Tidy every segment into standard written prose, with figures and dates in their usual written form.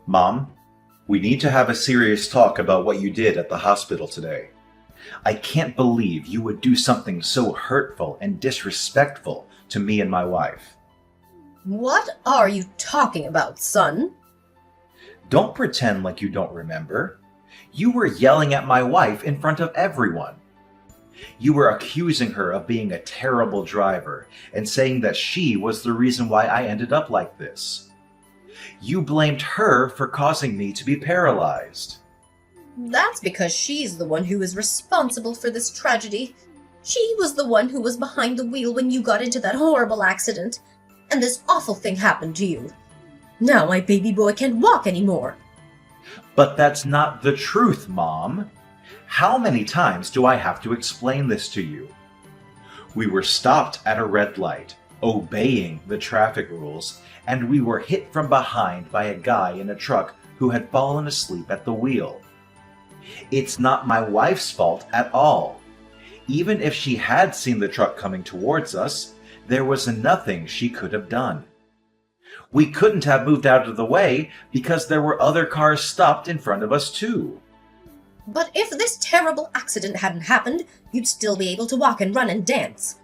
Mom, we need to have a serious talk about what you did at the hospital today. I can't believe you would do something so hurtful and disrespectful to me and my wife. What are you talking about, son? Don't pretend like you don't remember. You were yelling at my wife in front of everyone. You were accusing her of being a terrible driver and saying that she was the reason why I ended up like this. You blamed her for causing me to be paralyzed. That's because she's the one who is responsible for this tragedy. She was the one who was behind the wheel when you got into that horrible accident, and this awful thing happened to you. Now my baby boy can't walk anymore. But that's not the truth, Mom. How many times do I have to explain this to you? We were stopped at a red light, obeying the traffic rules, and we were hit from behind by a guy in a truck who had fallen asleep at the wheel. It's not my wife's fault at all. Even if she had seen the truck coming towards us, there was nothing she could have done. We couldn't have moved out of the way because there were other cars stopped in front of us too. But if this terrible accident hadn't happened, you'd still be able to walk and run and dance.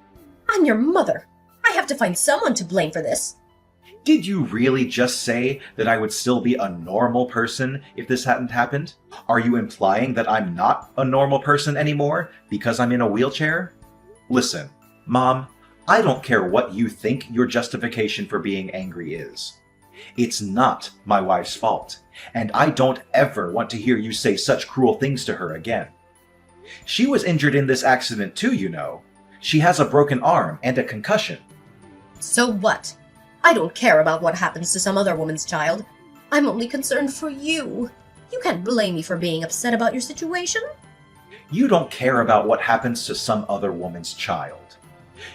I'm your mother. I have to find someone to blame for this. Did you really just say that I would still be a normal person if this hadn't happened? Are you implying that I'm not a normal person anymore because I'm in a wheelchair? Listen, Mom, I don't care what you think your justification for being angry is. It's not my wife's fault, and I don't ever want to hear you say such cruel things to her again. She was injured in this accident too, you know. She has a broken arm and a concussion. So what? I don't care about what happens to some other woman's child. I'm only concerned for you. You can't blame me for being upset about your situation. You don't care about what happens to some other woman's child.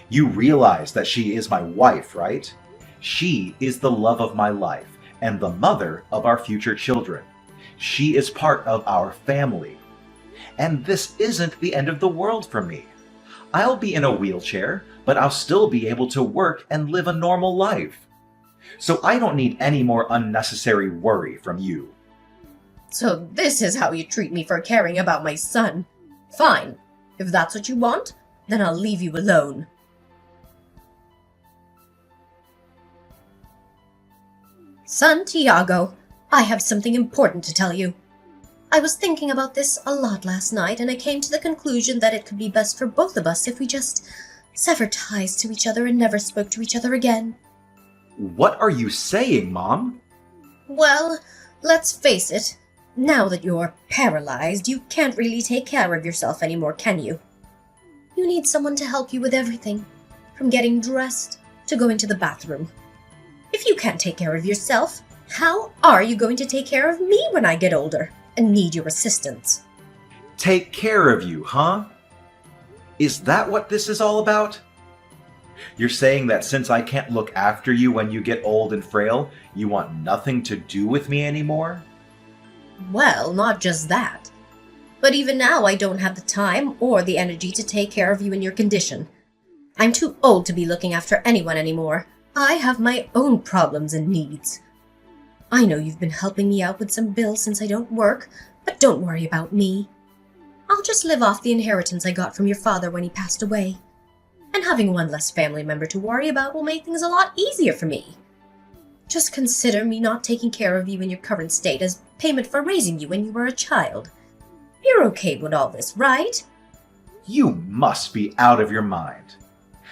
You realize that she is my wife, right? She is the love of my life and the mother of our future children. She is part of our family. And this isn't the end of the world for me. I'll be in a wheelchair, but I'll still be able to work and live a normal life. So I don't need any more unnecessary worry from you. So this is how you treat me for caring about my son. Fine. If that's what you want, then I'll leave you alone. Son Tiago, I have something important to tell you. I was thinking about this a lot last night, and I came to the conclusion that it could be best for both of us if we just severed ties to each other and never spoke to each other again. What are you saying, Mom? Well, let's face it. Now that you're paralyzed, you can't really take care of yourself anymore, can you? You need someone to help you with everything, from getting dressed to going to the bathroom. If you can't take care of yourself, how are you going to take care of me when I get older and need your assistance? Take care of you, huh? Is that what this is all about? You're saying that since I can't look after you when you get old and frail, you want nothing to do with me anymore? Well, not just that. But even now I don't have the time or the energy to take care of you in your condition. I'm too old to be looking after anyone anymore. I have my own problems and needs. I know you've been helping me out with some bills since I don't work, but don't worry about me. I'll just live off the inheritance I got from your father when he passed away. And having one less family member to worry about will make things a lot easier for me. Just consider me not taking care of you in your current state as payment for raising you when you were a child. You're okay with all this, right? You must be out of your mind.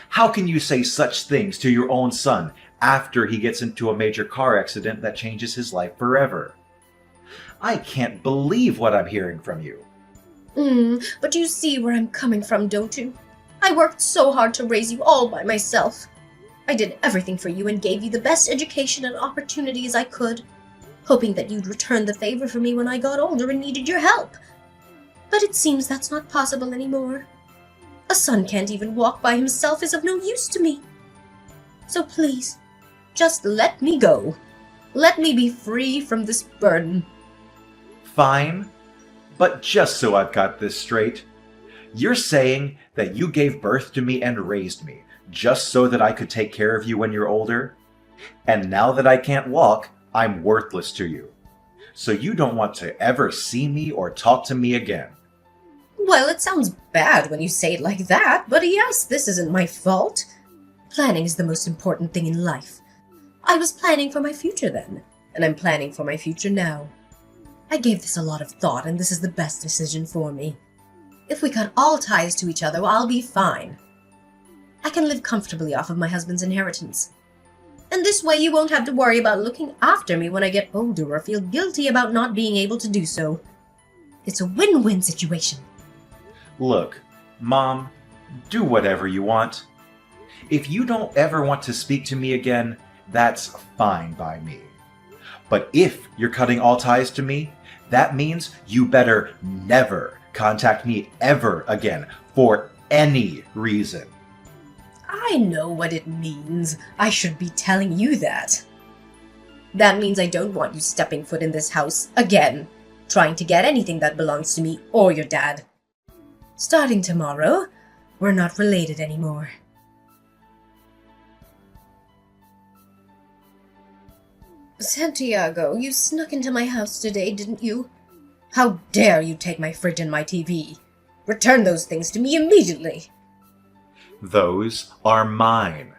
How can you say such things to your own son after he gets into a major car accident that changes his life forever? I can't believe what I'm hearing from you. But you see where I'm coming from, don't you? I worked so hard to raise you all by myself. I did everything for you and gave you the best education and opportunities I could, hoping that you'd return the favor for me when I got older and needed your help. But it seems that's not possible anymore. A son can't even walk by himself is of no use to me. So please, just let me go. Let me be free from this burden. Fine, but just so I've got this straight, you're saying that you gave birth to me and raised me just so that I could take care of you when you're older? And now that I can't walk, I'm worthless to you. so you don't want to ever see me or talk to me again. Well, it sounds bad when you say it like that, but yes, this isn't my fault. Planning is the most important thing in life. I was planning for my future then, and I'm planning for my future now. I gave this a lot of thought, and this is the best decision for me. If we cut all ties to each other, I'll be fine. I can live comfortably off of my husband's inheritance. And this way you won't have to worry about looking after me when I get older or feel guilty about not being able to do so. It's a win-win situation. Look, Mom, do whatever you want. If you don't ever want to speak to me again, that's fine by me. But if you're cutting all ties to me, that means you better never contact me ever again for any reason. I know what it means. I should be telling you that. That means I don't want you stepping foot in this house again, trying to get anything that belongs to me or your dad. Starting tomorrow, we're not related anymore. Santiago, you snuck into my house today, didn't you? How dare you take my fridge and my TV? Return those things to me immediately. Those are mine.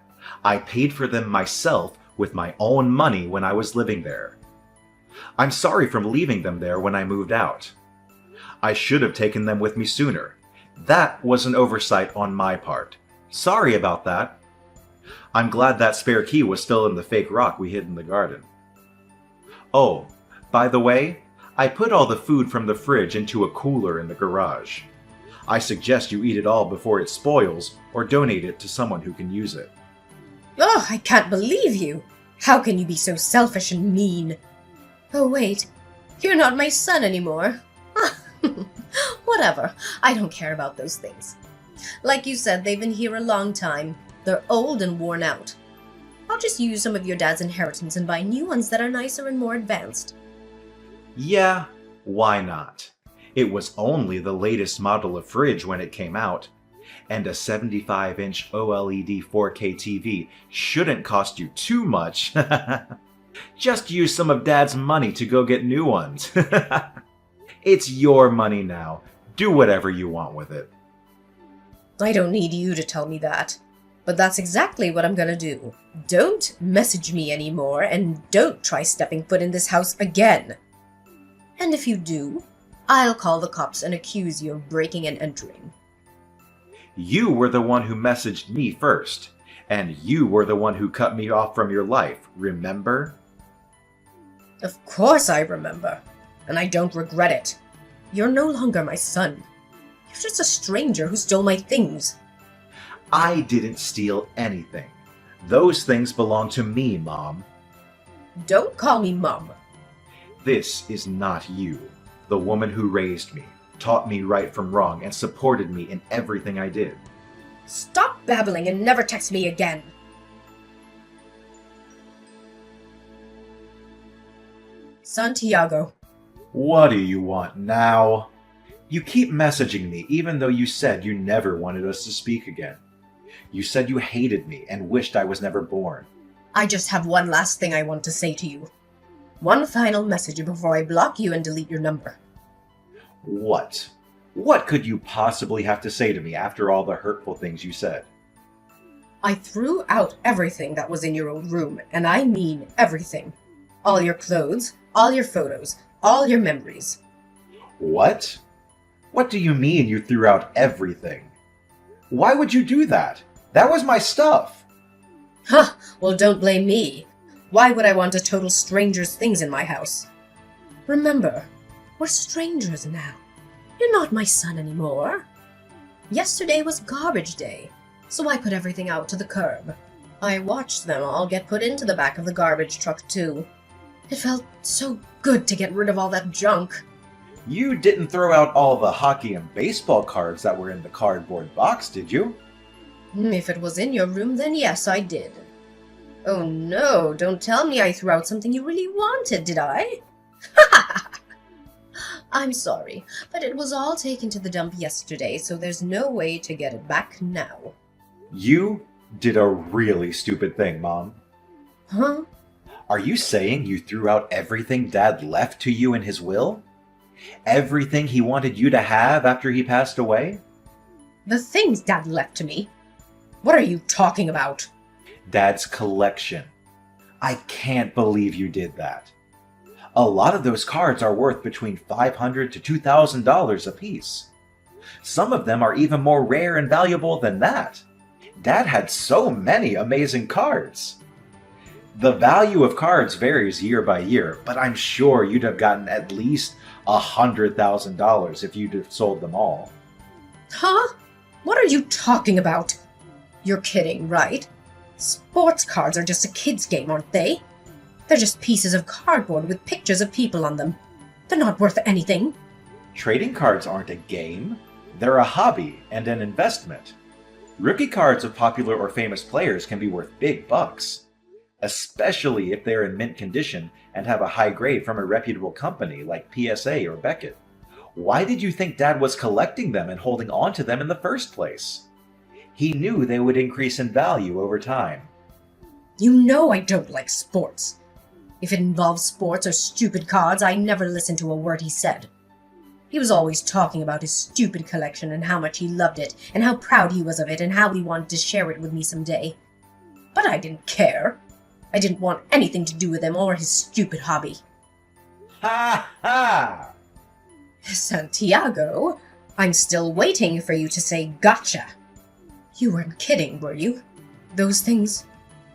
I paid for them myself with my own money when I was living there. I'm sorry for leaving them there when I moved out. I should have taken them with me sooner. That was an oversight on my part. Sorry about that. I'm glad that spare key was still in the fake rock we hid in the garden. Oh, by the way, I put all the food from the fridge into a cooler in the garage. I suggest you eat it all before it spoils or donate it to someone who can use it. Oh, I can't believe you! How can you be so selfish and mean? Oh wait, you're not my son anymore. Whatever, I don't care about those things. Like you said, they've been here a long time. They're old and worn out. I'll just use some of your dad's inheritance and buy new ones that are nicer and more advanced. Yeah, why not? It was only the latest model of fridge when it came out, and a 75-inch OLED 4K TV shouldn't cost you too much. Just use some of Dad's money to go get new ones. It's your money now. Do whatever you want with it. I don't need you to tell me that. But that's exactly what I'm gonna do. Don't message me anymore, and don't try stepping foot in this house again. And if you do, I'll call the cops and accuse you of breaking and entering. You were the one who messaged me first, and you were the one who cut me off from your life, remember? Of course I remember, and I don't regret it. You're no longer my son. You're just a stranger who stole my things. I didn't steal anything. Those things belong to me, Mom. Don't call me Mom. This is not you, the woman who raised me, taught me right from wrong, and supported me in everything I did. Stop babbling and never text me again. Santiago. What do you want now? You keep messaging me even though you said you never wanted us to speak again. You said you hated me and wished I was never born. I just have one last thing I want to say to you. One final message before I block you and delete your number. What? What could you possibly have to say to me after all the hurtful things you said? I threw out everything that was in your old room, and I mean everything. All your clothes, all your photos, all your memories. What? What do you mean you threw out everything? Why would you do that? That was my stuff. Huh, well don't blame me. Why would I want a total stranger's things in my house? Remember, we're strangers now. You're not my son anymore. Yesterday was garbage day, so I put everything out to the curb. I watched them all get put into the back of the garbage truck too. It felt so good to get rid of all that junk. You didn't throw out all the hockey and baseball cards that were in the cardboard box, did you? If it was in your room, then yes, I did. Oh no, don't tell me I threw out something you really wanted, did I? I'm sorry, but it was all taken to the dump yesterday, so there's no way to get it back now. You did a really stupid thing, Mom. Huh? Are you saying you threw out everything Dad left to you in his will? Everything he wanted you to have after he passed away? The things Dad left to me? What are you talking about? Dad's collection. I can't believe you did that. A lot of those cards are worth between $500 to $2,000 apiece. Some of them are even more rare and valuable than that. Dad had so many amazing cards. The value of cards varies year by year, but I'm sure you'd have gotten at least $100,000 if you'd have sold them all. Huh? What are you talking about? You're kidding, right? Sports cards are just a kid's game, aren't they? They're just pieces of cardboard with pictures of people on them. They're not worth anything. Trading cards aren't a game. They're a hobby and an investment. Rookie cards of popular or famous players can be worth big bucks, especially if they're in mint condition and have a high grade from a reputable company like PSA or Beckett. Why did you think Dad was collecting them and holding on to them in the first place? He knew they would increase in value over time. You know I don't like sports. If it involves sports or stupid cards, I never listened to a word he said. He was always talking about his stupid collection and how much he loved it, and how proud he was of it, and how he wanted to share it with me someday. But I didn't care. I didn't want anything to do with him or his stupid hobby. Ha ha! Santiago, I'm still waiting for you to say gotcha. You weren't kidding, were you? Those things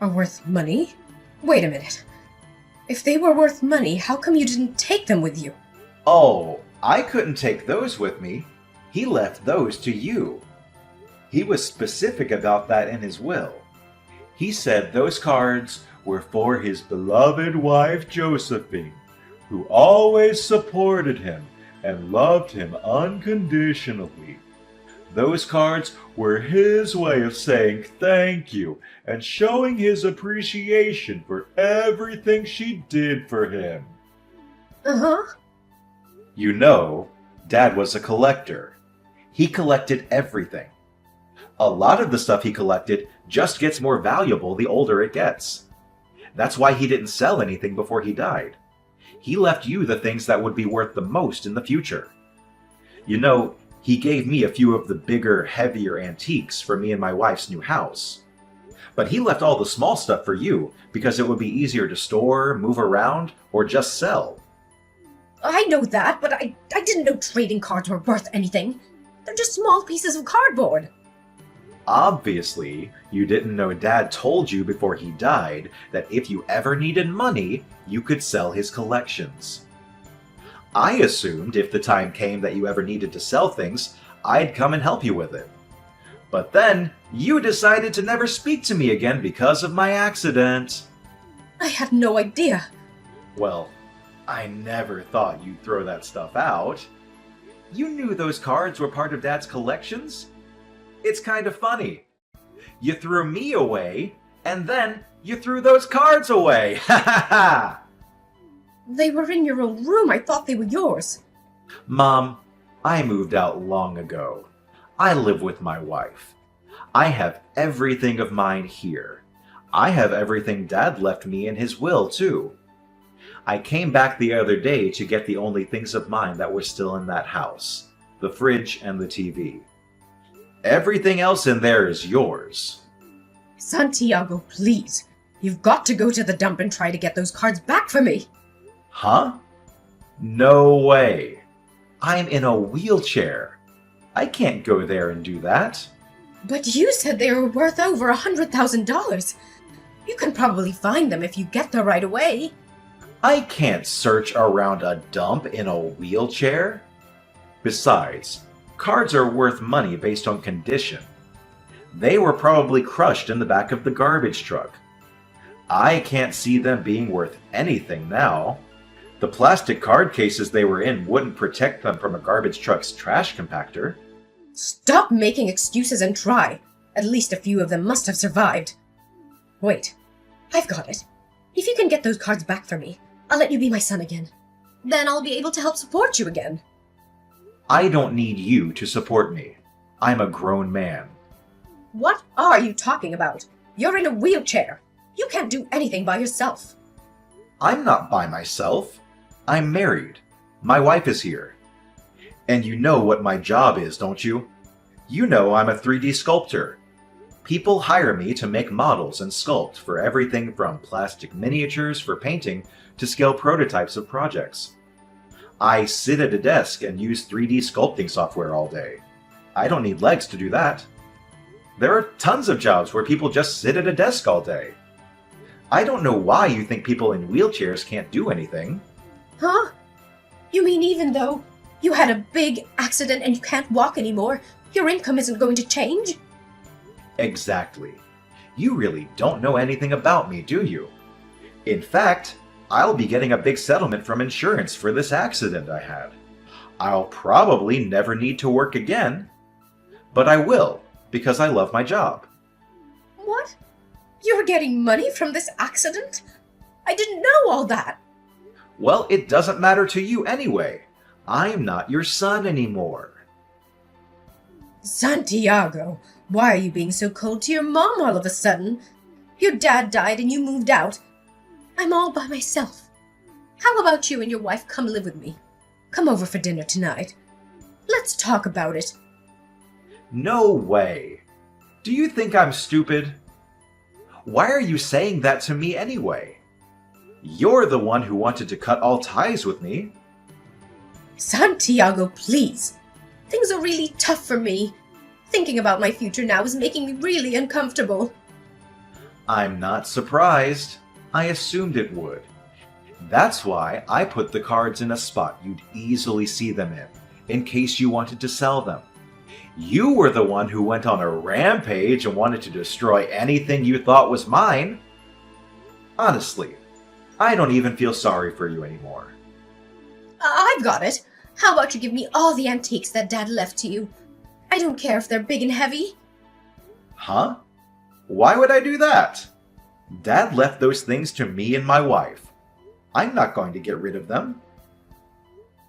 are worth money? Wait a minute. If they were worth money, how come you didn't take them with you? Oh, I couldn't take those with me. He left those to you. He was specific about that in his will. He said those cards were for his beloved wife Josephine, who always supported him and loved him unconditionally. Those cards were his way of saying thank you and showing his appreciation for everything she did for him. Uh-huh. You know, Dad was a collector. He collected everything. A lot of the stuff he collected just gets more valuable the older it gets. That's why he didn't sell anything before he died. He left you the things that would be worth the most in the future. You know, he gave me a few of the bigger, heavier antiques for me and my wife's new house. But he left all the small stuff for you because it would be easier to store, move around, or just sell. I know that, but I didn't know trading cards were worth anything. They're just small pieces of cardboard. Obviously, you didn't know Dad told you before he died that if you ever needed money, you could sell his collections. I assumed if the time came that you ever needed to sell things, I'd come and help you with it. But then, you decided to never speak to me again because of my accident. I had no idea. Well, I never thought you'd throw that stuff out. You knew those cards were part of Dad's collections? It's kind of funny. You threw me away, and then you threw those cards away. Ha ha ha! They were in your old room. I thought they were yours. Mom, I moved out long ago. I live with my wife. I have everything of mine here. I have everything Dad left me in his will, too. I came back the other day to get the only things of mine that were still in that house, the fridge and the TV. Everything else in there is yours. Santiago, please. You've got to go to the dump and try to get those cards back for me. Huh? No way. I'm in a wheelchair. I can't go there and do that. But you said they were worth over $100,000. You can probably find them if you get there right away. I can't search around a dump in a wheelchair. Besides, cards are worth money based on condition. They were probably crushed in the back of the garbage truck. I can't see them being worth anything now. The plastic card cases they were in wouldn't protect them from a garbage truck's trash compactor. Stop making excuses and try. At least a few of them must have survived. Wait, I've got it. If you can get those cards back for me, I'll let you be my son again. Then I'll be able to help support you again. I don't need you to support me. I'm a grown man. What are you talking about? You're in a wheelchair. You can't do anything by yourself. I'm not by myself. I'm married. My wife is here. And you know what my job is, don't you? You know I'm a 3D sculptor. People hire me to make models and sculpt for everything from plastic miniatures for painting to scale prototypes of projects. I sit at a desk and use 3D sculpting software all day. I don't need legs to do that. There are tons of jobs where people just sit at a desk all day. I don't know why you think people in wheelchairs can't do anything. Huh? You mean even though you had a big accident and you can't walk anymore, your income isn't going to change? Exactly. You really don't know anything about me, do you? In fact, I'll be getting a big settlement from insurance for this accident I had. I'll probably never need to work again, but I will because I love my job. What? You're getting money from this accident? I didn't know all that. Well, it doesn't matter to you anyway. I'm not your son anymore. Santiago, why are you being so cold to your mom all of a sudden? Your dad died and you moved out. I'm all by myself. How about you and your wife come live with me? Come over for dinner tonight. Let's talk about it. No way. Do you think I'm stupid? Why are you saying that to me anyway? You're the one who wanted to cut all ties with me. Santiago, please. Things are really tough for me. Thinking about my future now is making me really uncomfortable. I'm not surprised. I assumed it would. That's why I put the cards in a spot you'd easily see them in case you wanted to sell them. You were the one who went on a rampage and wanted to destroy anything you thought was mine. Honestly, I don't even feel sorry for you anymore. I've got it. How about you give me all the antiques that Dad left to you? I don't care if they're big and heavy. Huh? Why would I do that? Dad left those things to me and my wife. I'm not going to get rid of them.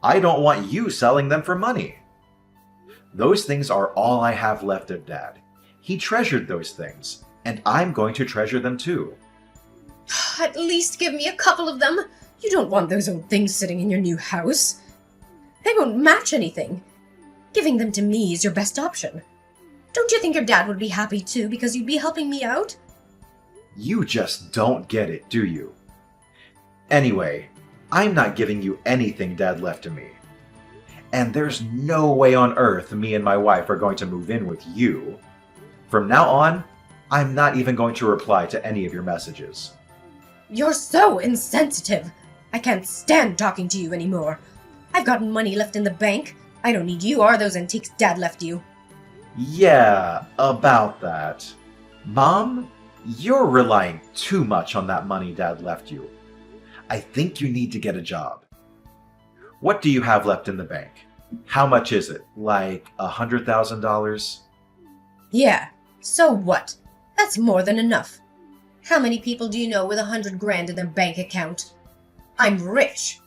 I don't want you selling them for money. Those things are all I have left of Dad. He treasured those things, and I'm going to treasure them too. At least give me a couple of them. You don't want those old things sitting in your new house. They won't match anything. Giving them to me is your best option. Don't you think your dad would be happy too because you'd be helping me out? You just don't get it, do you? Anyway, I'm not giving you anything Dad left to me. And there's no way on earth me and my wife are going to move in with you. From now on, I'm not even going to reply to any of your messages. You're so insensitive. I can't stand talking to you anymore. I've got money left in the bank. I don't need you or those antiques Dad left you. Yeah, about that. Mom, you're relying too much on that money Dad left you. I think you need to get a job. What do you have left in the bank? How much is it? Like $100,000? Yeah, so what? That's more than enough. How many people do you know with $100,000 in their bank account? I'm rich.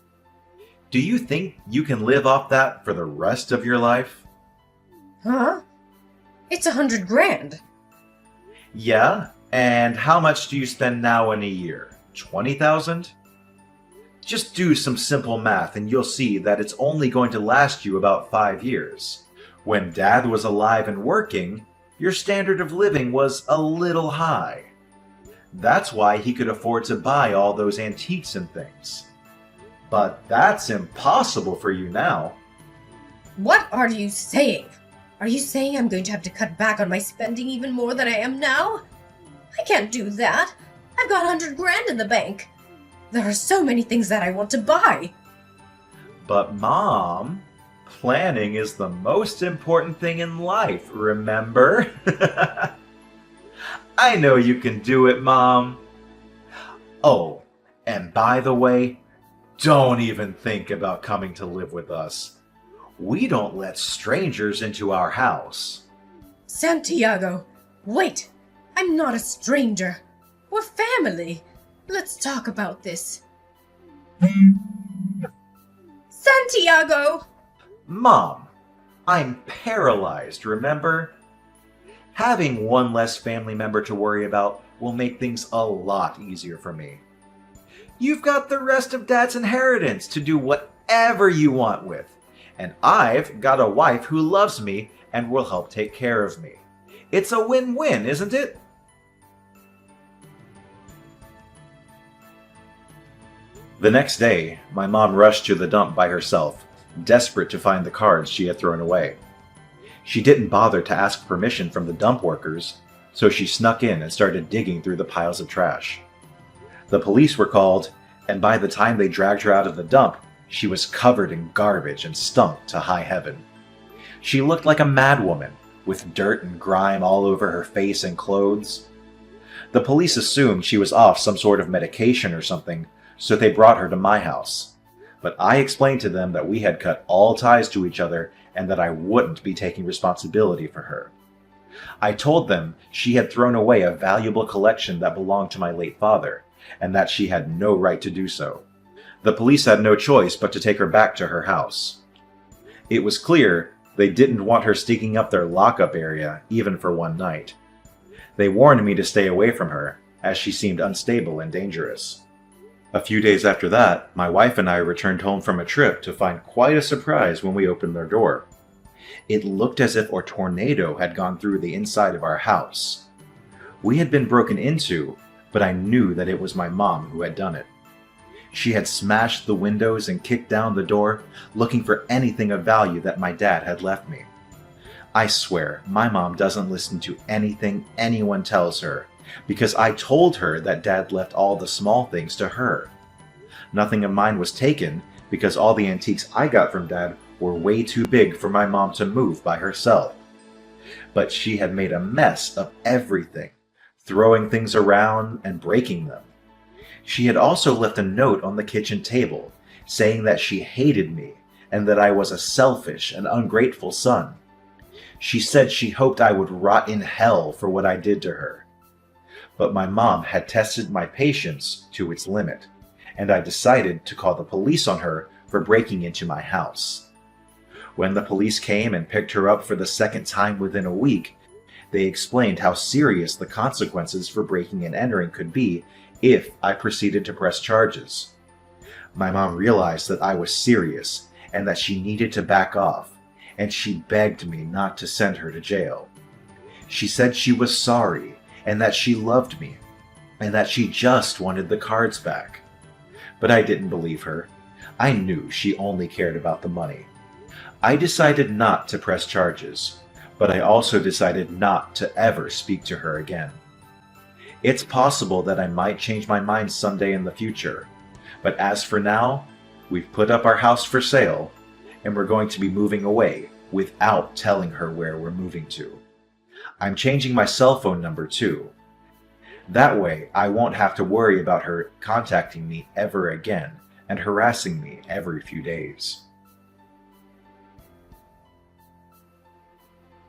Do you think you can live off that for the rest of your life? Huh? It's $100,000. Yeah, and how much do you spend now in a year? 20,000? Just do some simple math and you'll see that it's only going to last you about 5 years. When Dad was alive and working, your standard of living was a little high. That's why he could afford to buy all those antiques and things. But that's impossible for you now. What are you saying? Are you saying I'm going to have to cut back on my spending even more than I am now? I can't do that. I've got $100,000 in the bank. There are so many things that I want to buy. But Mom, planning is the most important thing in life, remember? I know you can do it, Mom. Oh, and by the way, don't even think about coming to live with us. We don't let strangers into our house. Santiago, wait. I'm not a stranger. We're family. Let's talk about this. Santiago! Mom, I'm paralyzed, remember? Having one less family member to worry about will make things a lot easier for me. You've got the rest of Dad's inheritance to do whatever you want with. And I've got a wife who loves me and will help take care of me. It's a win-win, isn't it? The next day, my mom rushed to the dump by herself, desperate to find the cards she had thrown away. She didn't bother to ask permission from the dump workers, so she snuck in and started digging through the piles of trash. The police were called, and by the time they dragged her out of the dump, she was covered in garbage and stunk to high heaven. She looked like a madwoman, with dirt and grime all over her face and clothes. The police assumed she was off some sort of medication or something, so they brought her to my house. But I explained to them that we had cut all ties to each other and that I wouldn't be taking responsibility for her. I told them she had thrown away a valuable collection that belonged to my late father, and that she had no right to do so. The police had no choice but to take her back to her house. It was clear they didn't want her sneaking up their lockup area, even for one night. They warned me to stay away from her, as she seemed unstable and dangerous. A few days after that, my wife and I returned home from a trip to find quite a surprise when we opened their door. It looked as if a tornado had gone through the inside of our house. We had been broken into, but I knew that it was my mom who had done it. She had smashed the windows and kicked down the door, looking for anything of value that my dad had left me. I swear, my mom doesn't listen to anything anyone tells her, because I told her that Dad left all the small things to her. Nothing of mine was taken, because all the antiques I got from Dad were way too big for my mom to move by herself. But she had made a mess of everything, throwing things around and breaking them. She had also left a note on the kitchen table, saying that she hated me and that I was a selfish and ungrateful son. She said she hoped I would rot in hell for what I did to her. But my mom had tested my patience to its limit, and I decided to call the police on her for breaking into my house. When the police came and picked her up for the second time within a week, they explained how serious the consequences for breaking and entering could be if I proceeded to press charges. My mom realized that I was serious and that she needed to back off, and she begged me not to send her to jail. She said she was sorry and that she loved me, and that she just wanted the cards back. But I didn't believe her. I knew she only cared about the money. I decided not to press charges, but I also decided not to ever speak to her again. It's possible that I might change my mind someday in the future, but as for now, we've put up our house for sale, and we're going to be moving away without telling her where we're moving to. I'm changing my cell phone number too. That way, I won't have to worry about her contacting me ever again and harassing me every few days.